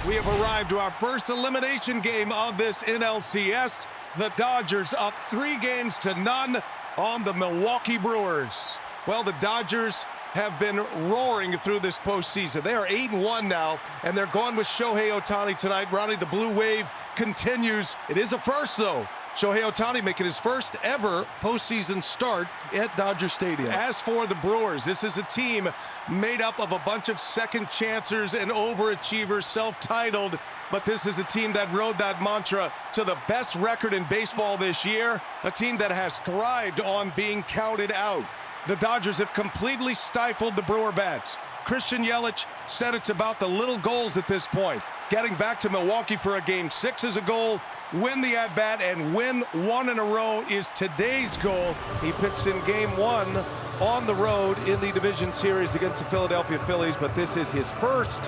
We have arrived to our first elimination game of this NLCS. The Dodgers up 3-0 on the Milwaukee Brewers. Well, the Dodgers have been roaring through this postseason. They are 8-1 now, and they're going with Shohei OHTANI tonight. Ronnie, the blue wave continues. It is a first, though. Shohei OHTANI making his first ever postseason start at Dodger Stadium. As for the Brewers, this is a team made up of a bunch of second chancers and overachievers, self-titled, but this is a team that rode that mantra to the best record in baseball this year, a team that has thrived on being counted out. The Dodgers have completely stifled the Brewer bats. Christian Yelich said it's about the little goals at this point. Getting back to Milwaukee for a Game 6 is a goal. Win the at-bat and win one in a row is today's goal. He pitched in Game 1 on the road in the division series against the Philadelphia Phillies, but this is his first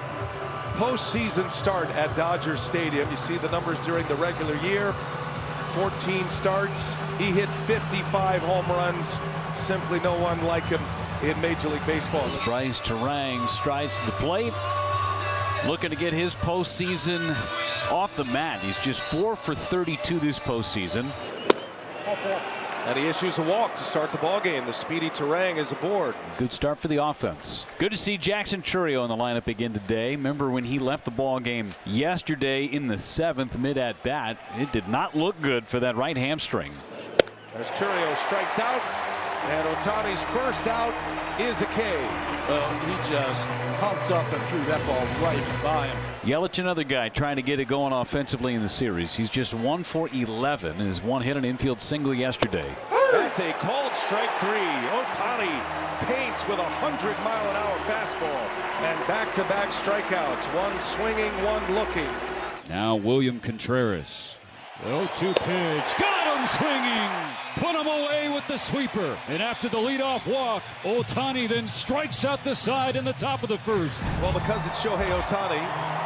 postseason start at Dodger Stadium. You see the numbers during the regular year. 14 starts. He hit 55 home runs. Simply no one like him in Major League Baseball. Bryce Turang strides to the plate, looking to get his postseason off the mat. He's just 4 for 32 this postseason. And he issues a walk to start the ball game. The speedy Turang is aboard. Good start for the offense. Good to see Jackson Chourio in the lineup again today. Remember when he left the ball game yesterday in the 7th mid at bat? It did not look good for that right hamstring. As Chourio strikes out, and OHTANI's first out is a K. Well, he just pumped up and threw that ball right by him. Yelich, another guy trying to get it going offensively in the series. He's just 1 for 11. His one hit an infield single yesterday. That's a called strike 3. OHTANI paints with a 100-mile-an-hour fastball. And back-to-back strikeouts. One swinging, one looking. Now William Contreras. 0-2 pitch. Got him swinging. Put him away with the sweeper. And after the leadoff walk, OHTANI then strikes out the side in the top of the first. Well, because it's Shohei OHTANI,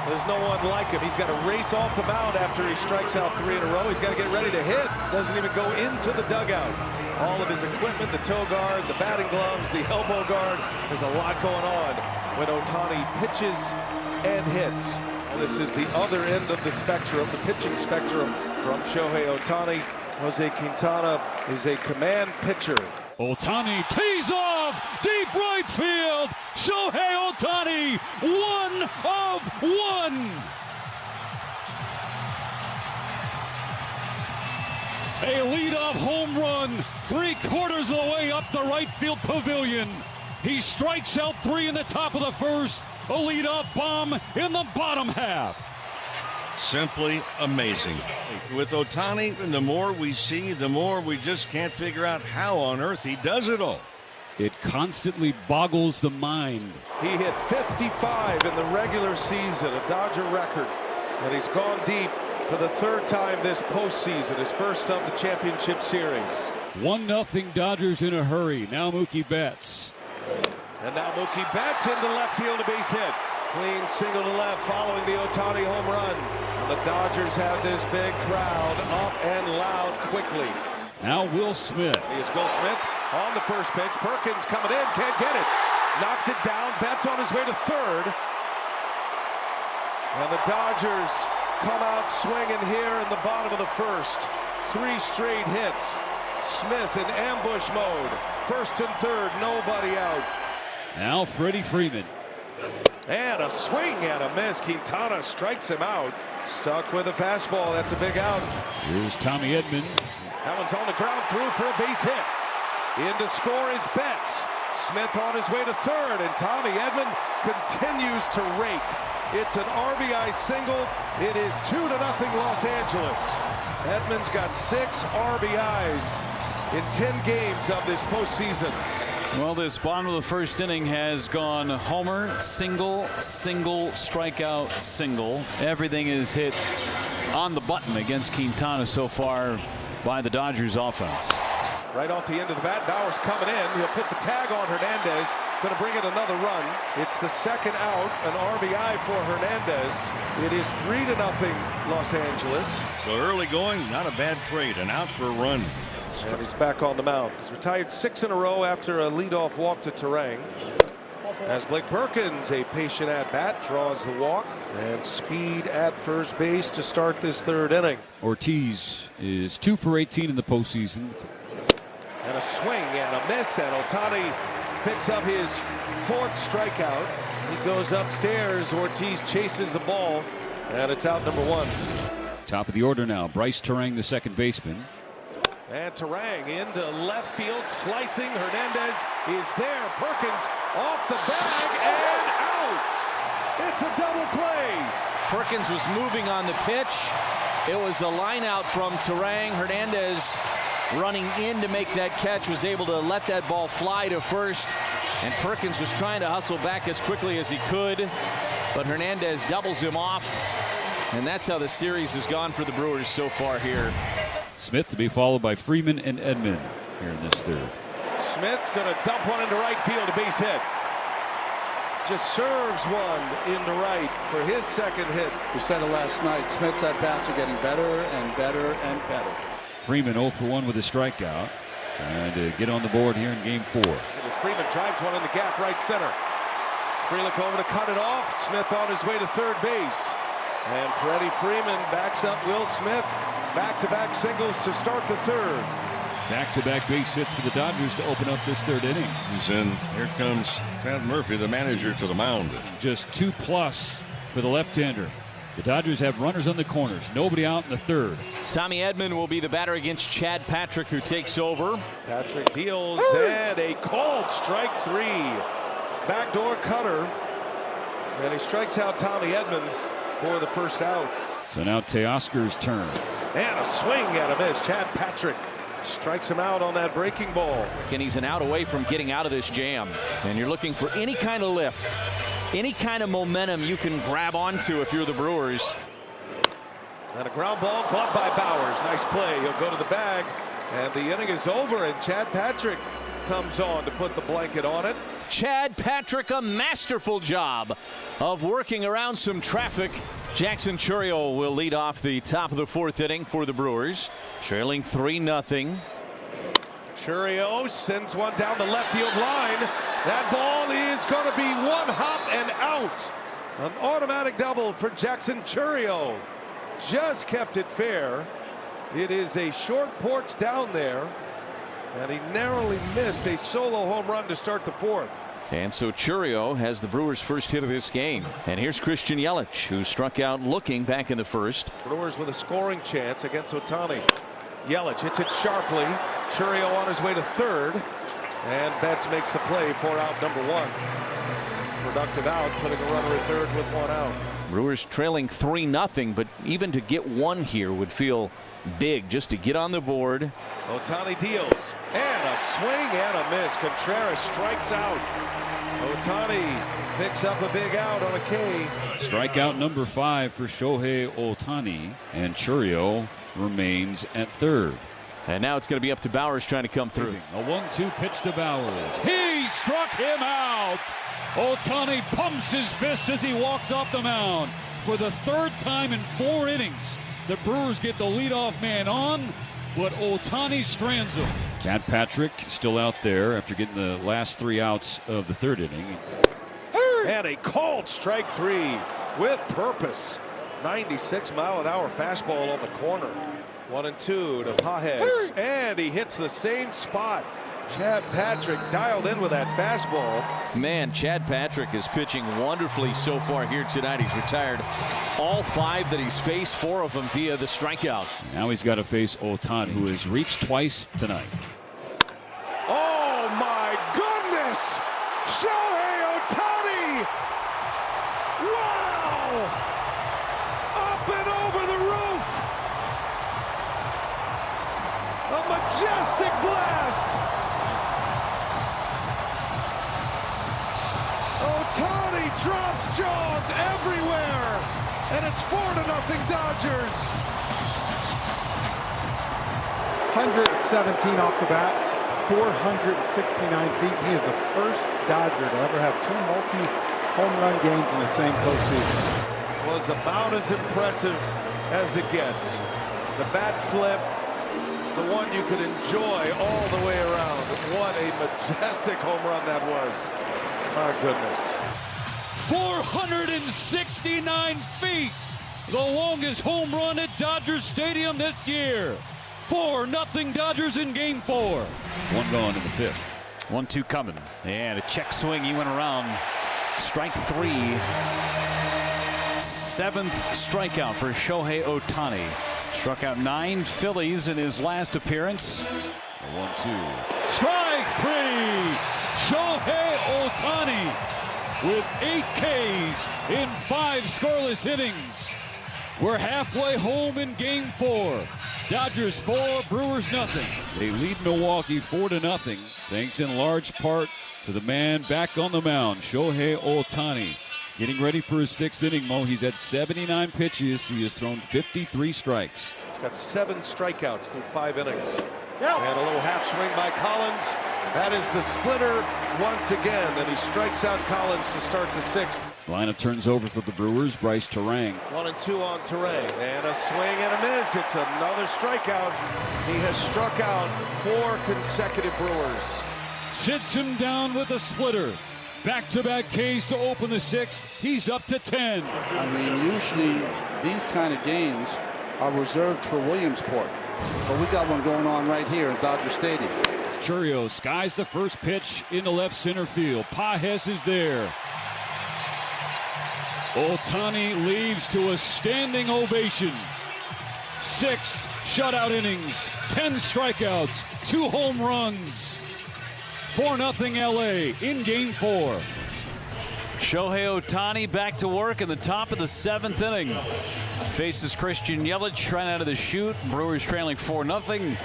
there's no one like him. He's got to race off the mound after he strikes out 3 in a row. He's got to get ready to hit. Doesn't even go into the dugout. All of his equipment, the toe guard, the batting gloves, the elbow guard. There's a lot going on when OHTANI pitches and hits. This is the other end of the spectrum, the pitching spectrum from Shohei OHTANI. Jose Quintana is a command pitcher. OHTANI tees off, deep right field. Shohei OHTANI, 1 of 1. A leadoff home run, 3/4 of the way up the right field pavilion. He strikes out 3 in the top of the first. A leadoff bomb in the bottom half. Simply amazing. With OHTANI, the more we see, the more we just can't figure out how on earth he does it all. It constantly boggles the mind. He hit 55 in the regular season, a Dodger record. And he's gone deep for the 3rd time this postseason, his first of the championship series. 1-0 Dodgers in a hurry. Now Mookie Betts. And now Mookie Betts into left field, a base hit. Clean single to left following the OHTANI home run. And the Dodgers have this big crowd up and loud quickly. Now Will Smith. Here's Will Smith on the first pitch. Perkins coming in, can't get it. Knocks it down. Betts on his way to 3rd. And the Dodgers come out swinging here in the bottom of the first. 3 straight hits. Smith in ambush mode. 1st and 3rd, nobody out. Now Freddie Freeman. And a swing and a miss. Quintana strikes him out. Stuck with a fastball. That's a big out. Here's Tommy Edman. That one's on the ground through for a base hit. In to score is Betts. Smith on his way to 3rd, and Tommy Edman continues to rake. It's an RBI single. It is 2-0 Los Angeles. Edman's got 6 RBIs in 10 games of this postseason. Well, this bottom of the first inning has gone homer, single, single, strikeout, single. Everything is hit on the button against Quintana so far by the Dodgers offense. Right off the end of the bat, Bauer's coming in. He'll put the tag on Hernandez. Going to bring in another run. It's the 2nd out, an RBI for Hernandez. It is 3-0 Los Angeles. So early going, not a bad trade, and out for a run. And he's back on the mound. He's retired 6 in a row after a leadoff walk to Turang. As Blake Perkins, a patient at bat, draws the walk, and speed at first base to start this third inning. Ortiz is 2 for 18 in the postseason. And a swing and a miss, and Ohtani picks up his 4th strikeout. He goes upstairs. Ortiz chases the ball, and it's out number 1. Top of the order now. Bryce Turang, the second baseman. And Turang into left field, slicing. Hernandez is there. Perkins off the bag and out. It's a double play. Perkins was moving on the pitch. It was a line out from Turang. Hernandez running in to make that catch, was able to let that ball fly to first, and Perkins was trying to hustle back as quickly as he could, but Hernandez doubles him off, and that's how the series has gone for the Brewers so far here. Smith to be followed by Freeman and Edman here in this third. Smith's going to dump one into right field, a base hit. Just serves one into right for his second hit. We said it last night. Smith's at-bats are getting better and better and better. Freeman 0 for 1 with a strikeout. Trying to get on the board here in game 4. As Freeman drives one in the gap right center. Frelick over to cut it off. Smith on his way to third base. And Freddie Freeman backs up Will Smith. Back-to-back singles to start the third. Back-to-back base hits for the Dodgers to open up this third inning. He's in. Here comes Pat Murphy, the manager, to the mound. Just 2+ for the left-hander. The Dodgers have runners on the corners. Nobody out in the third. Tommy Edman will be the batter against Chad Patrick, who takes over. Patrick deals and a called strike 3. Backdoor cutter. And he strikes out Tommy Edman for the first out. So now Teoscar's turn. And a swing and a miss. Chad Patrick strikes him out on that breaking ball. And he's an out away from getting out of this jam. And you're looking for any kind of lift, any kind of momentum you can grab onto if you're the Brewers. And a ground ball caught by Bowers. Nice play. He'll go to the bag. And the inning is over, and Chad Patrick comes on to put the blanket on it. Chad Patrick, a masterful job of working around some traffic. Jackson Chourio will lead off the top of the 4th inning for the Brewers, trailing 3-0. Chourio sends one down the left field line. That ball is going to be one hop and out. An automatic double for Jackson Chourio. Just kept it fair. It is a short porch down there, and he narrowly missed a solo home run to start the 4th. And so Chourio has the Brewers' first hit of this game. And here's Christian Yelich, who struck out looking back in the first. Brewers with a scoring chance against Ohtani. Yelich hits it sharply. Chourio on his way to third. And Betts makes the play for out number 1. Productive out, putting a runner at third with 1 out. Brewers trailing 3-0, but even to get 1 here would feel big, just to get on the board. Ohtani deals, and a swing and a miss. Contreras strikes out. Ohtani picks up a big out on a K. Strikeout number 5 for Shohei Ohtani, and Chourio remains at third. And now it's going to be up to Bowers trying to come through. A 1-2 pitch to Bowers. He struck him out. Ohtani pumps his fist as he walks off the mound. For the 3rd time in 4 innings, the Brewers get the leadoff man on, but Ohtani strands him. Chad Patrick still out there after getting the last 3 outs of the 3rd inning. And a called strike 3 with purpose. 96-mile-an-hour fastball on the corner. 1-2 to Pages, and he hits the same spot. Chad Patrick dialed in with that fastball. Man, Chad Patrick is pitching wonderfully so far here tonight. He's retired all 5 that he's faced, 4 of them via the strikeout. Now he's got to face Ohtani, who has reached twice tonight. Oh my goodness! Shohei Ohtani! Wow! Up and over the roof! A majestic blast! Ohtani drops jaws everywhere, and it's 4-0 Dodgers. 117 off the bat, 469 feet. He is the first Dodger to ever have 2 multi-home run games in the same postseason. Was about as impressive as it gets. The bat flip, the one you could enjoy all the way around. What a majestic home run that was. My goodness. 469 feet. The longest home run at Dodgers Stadium this year. 4-0 Dodgers in Game 4. One gone in the fifth. 1-2 coming. And a check swing. He went around. Strike 3. 7th strikeout for Shohei Ohtani. Struck out 9 Phillies in his last appearance. 1-2. Strike 3. Shohei Ohtani with 8 Ks in 5 scoreless innings. We're halfway home in Game 4. Dodgers 4, Brewers nothing. They lead Milwaukee 4-0, thanks in large part to the man back on the mound, Shohei Ohtani. Getting ready for his 6th inning, Mo. He's had 79 pitches. He has thrown 53 strikes. He's got 7 strikeouts through 5 innings. And a little half swing by Collins. That is the splitter once again, and he strikes out Collins to start the 6th. Lineup turns over for the Brewers. Bryce Turang. 1-2 on Turang, and a swing and a miss. It's another strikeout. He has struck out 4 consecutive Brewers. Sits him down with a splitter. Back-to-back Ks to open the 6th. He's up to 10. I mean, usually these kind of games are reserved for Williamsport. But we got one going on right here in Dodger Stadium. Chourio skies the first pitch into left center field. Pages is there. Ohtani leads to a standing ovation. 6 shutout innings, 10 strikeouts, 2 home runs. 4-0 LA in Game 4. Shohei Ohtani back to work in the top of the 7th inning. Faces Christian Yelich right out of the chute. Brewers trailing 4-0.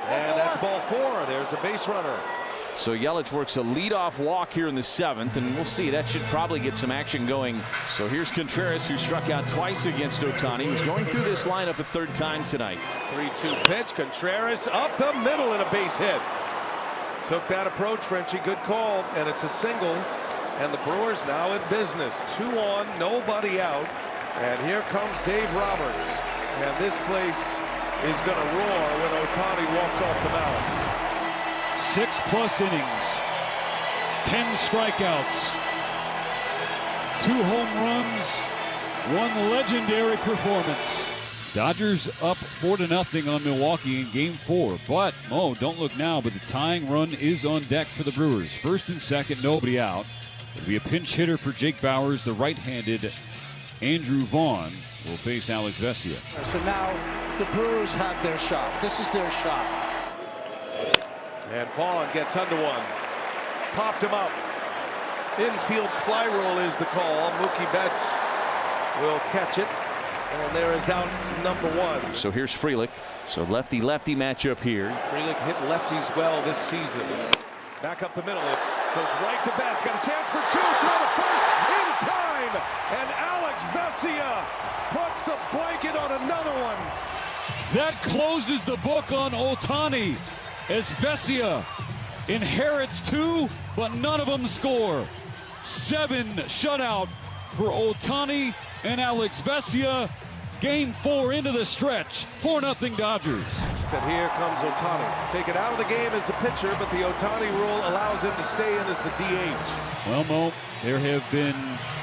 And that's ball 4. There's a base runner. So Yelich works a leadoff walk here in the 7th, and we'll see. That should probably get some action going. So here's Contreras, who struck out twice against Ohtani. He's going through this lineup a 3rd time tonight. 3-2 pitch. Contreras up the middle and a base hit. Took that approach, Frenchie. Good call. And it's a single. And the Brewers now in business. 2 on, nobody out. And here comes Dave Roberts. And this place is going to roar when Ohtani walks off the mound. 6+ innings, 10 strikeouts, 2 home runs, 1 legendary performance. Dodgers up 4-0 on Milwaukee in Game 4. But, oh, don't look now, but the tying run is on deck for the Brewers. 1st and 2nd, nobody out. It'll be a pinch hitter for Jake Bauers. The right-handed Andrew Vaughn will face Alex Vesia. So now the Brewers have their shot. This is their shot. And Vaughn gets under one. Popped him up. Infield fly rule is the call. Mookie Betts will catch it. And there is out number 1. So here's Frelick. So lefty-lefty matchup here. Frelick hit lefties well this season. Back up the middle. It goes right to Betts. Got a chance for 2. Throw to first in time. And Alex Vesia puts the blanket on another one. That closes the book on Ohtani as Vesia inherits 2, but none of them score. 7 shutout for Ohtani and Alex Vesia. Game 4 into the stretch. 4-0 Dodgers. Said here comes Ohtani. Taken out of the game as a pitcher, but the Ohtani rule allows him to stay in as the DH. Well, Mo, there have been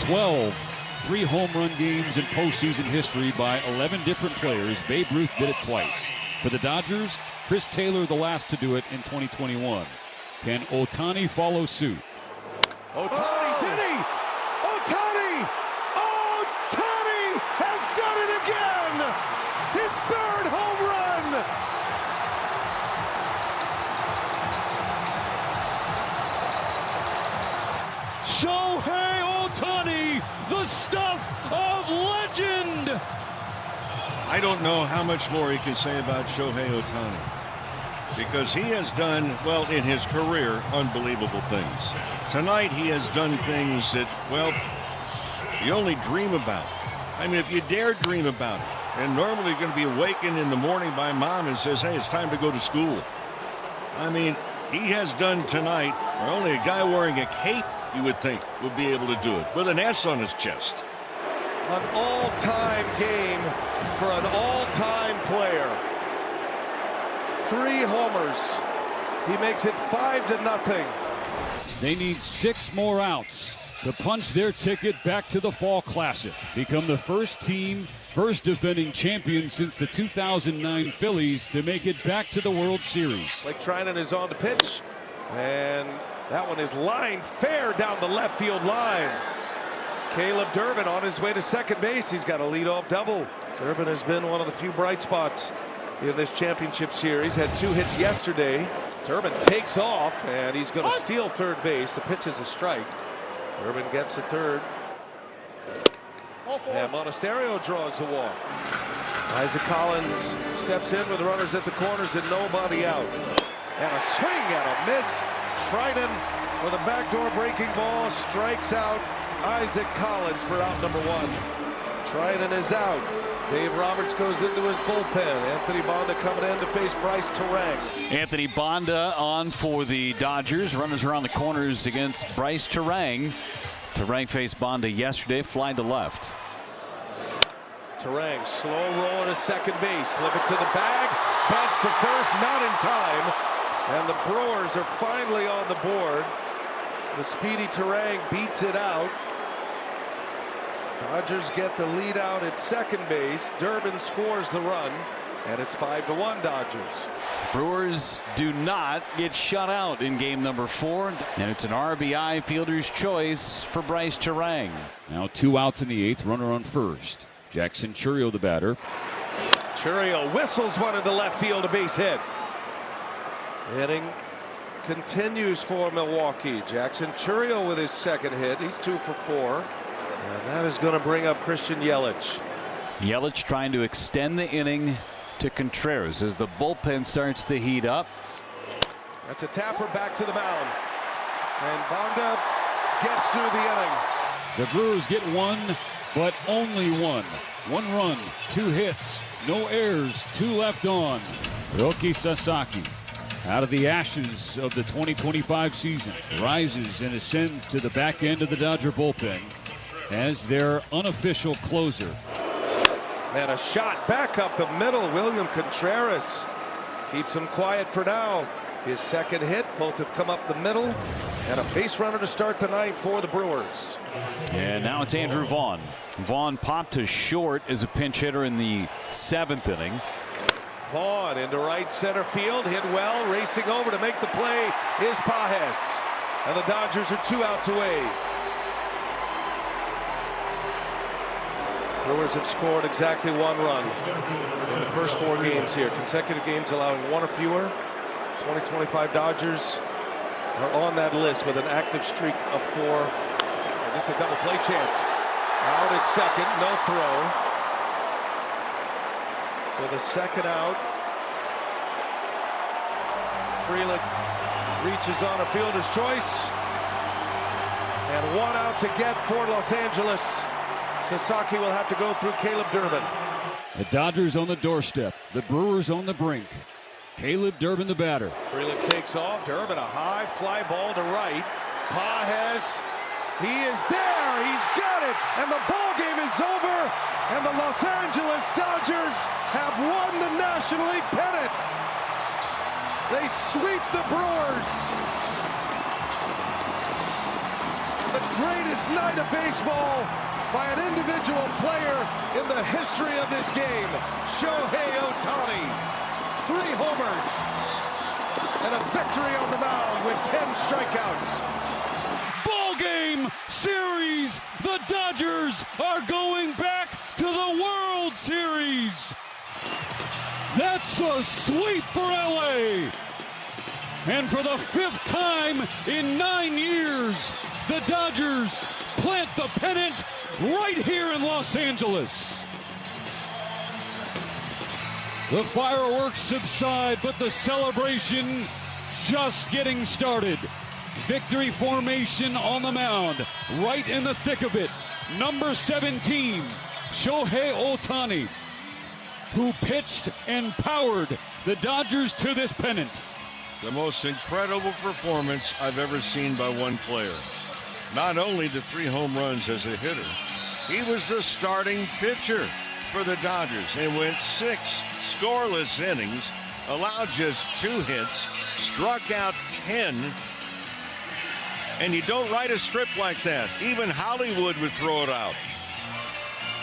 12 3-home run games in postseason history by 11 different players. Babe Ruth did it twice. For the Dodgers, Chris Taylor the last to do it in 2021. Can Ohtani follow suit? Ohtani, did he? Ohtani! Ohtani has done it again! His 3rd home run! Shohei Ohtani, the stuff of legend! I don't know how much more he can say about Shohei Ohtani, because he has done, well, in his career, unbelievable things. Tonight he has done things that, well, you only dream about. I mean, if you dare dream about it. And normally you're going to be awakened in the morning by mom and says, hey, it's time to go to school. I mean, he has done tonight, where only a guy wearing a cape, you would think, would be able to do it, with an S on his chest. An all-time game for an all-time player. 3 homers. He makes it 5-0. They need 6 more outs to punch their ticket back to the Fall Classic. Become the first defending champion since the 2009 Phillies to make it back to the World Series. Blake Treinen is on the pitch, and that one is lined fair down the left field line. Caleb Durbin on his way to second base. He's got a leadoff double. Durbin has been one of the few bright spots in this championship series. Had 2 hits yesterday. Durbin takes off, and he's going to steal third base. The pitch is a strike. Durbin gets to third. And Monasterio draws the walk. Isaac Collins steps in with runners at the corners and nobody out. And a swing and a miss. Treinen with a backdoor breaking ball strikes out Isaac Collins for out number 1. Treinen is out. Dave Roberts goes into his bullpen. Anthony Bonda coming in to face Bryce Turang. Anthony Bonda on for the Dodgers. Runners around the corners against Bryce Turang. Turang faced Bonda yesterday, fly to left. Turang slow roll to second base. Flip it to the bag. Bunts to first, not in time. And the Brewers are finally on the board. The speedy Turang beats it out. Dodgers get the lead out at second base. Durbin scores the run, and it's 5-1 Dodgers. Brewers do not get shut out in game number 4, and it's an RBI fielder's choice for Bryce Turang. Now 2 outs in the 8th, runner on first. Jackson Chourio the batter. Chourio whistles one into left field, a base hit. Hitting continues for Milwaukee. Jackson Chourio with his second hit. He's 2 for 4. And that is going to bring up Christian Yelich. Yelich trying to extend the inning to Contreras as the bullpen starts to heat up. That's a tapper back to the mound. And Bonda gets through the inning. The Brewers get 1, but only 1. 1 run, 2 hits, no errors, 2 left on. Roki Sasaki, out of the ashes of the 2025 season, rises and ascends to the back end of the Dodger bullpen as their unofficial closer. And a shot back up the middle. William Contreras keeps him quiet for now. His second hit, both have come up the middle, and a base runner to start the 9th for the Brewers. And now it's Andrew Vaughn. Vaughn popped to short as a pinch hitter in the 7th inning. Vaughn into right center field, hit well, racing over to make the play is Pages. And the Dodgers are 2 outs away. Brewers have scored exactly 1 run in the first 4 games here. Consecutive games allowing 1 or fewer. 2025 Dodgers are on that list with an active streak of 4. And this is a double play chance. Out at second, no throw. So the second out. Frelick reaches on a fielder's choice. And 1 out to get for Los Angeles. Sasaki will have to go through Caleb Durbin. The Dodgers on the doorstep. The Brewers on the brink. Caleb Durbin the batter. Frelick takes off. Durbin a high fly ball to right. Pages, he is there. He's got it. And the ball game is over. And the Los Angeles Dodgers have won the National League pennant. They sweep the Brewers. The greatest night of baseball by an individual player in the history of this game. Shohei Ohtani. 3 homers and a victory on the mound with 10 strikeouts. Ball game series. The Dodgers are going back to the World Series. That's a sweep for LA. And for the 5th time in 9 years, the Dodgers plant the pennant right here in Los Angeles. The fireworks subside, but the celebration just getting started. Victory formation on the mound, right in the thick of it. Number 17, Shohei Ohtani, who pitched and powered the Dodgers to this pennant. The most incredible performance I've ever seen by one player. Not only the 3 home runs as a hitter, he was the starting pitcher for the Dodgers and went 6 scoreless innings, allowed just 2 hits, struck out 10, And you don't write a script like that. Even Hollywood would throw it out.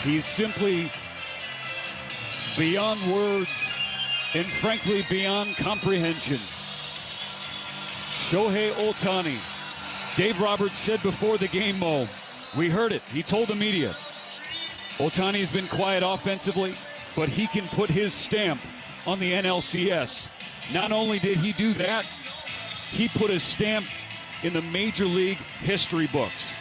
He's simply beyond words and frankly beyond comprehension. Shohei OHTANI. Dave Roberts said before the game, Mo, we heard it. He told the media, OHTANI's been quiet offensively, but he can put his stamp on the NLCS. Not only did he do that, he put his stamp in the Major League history books.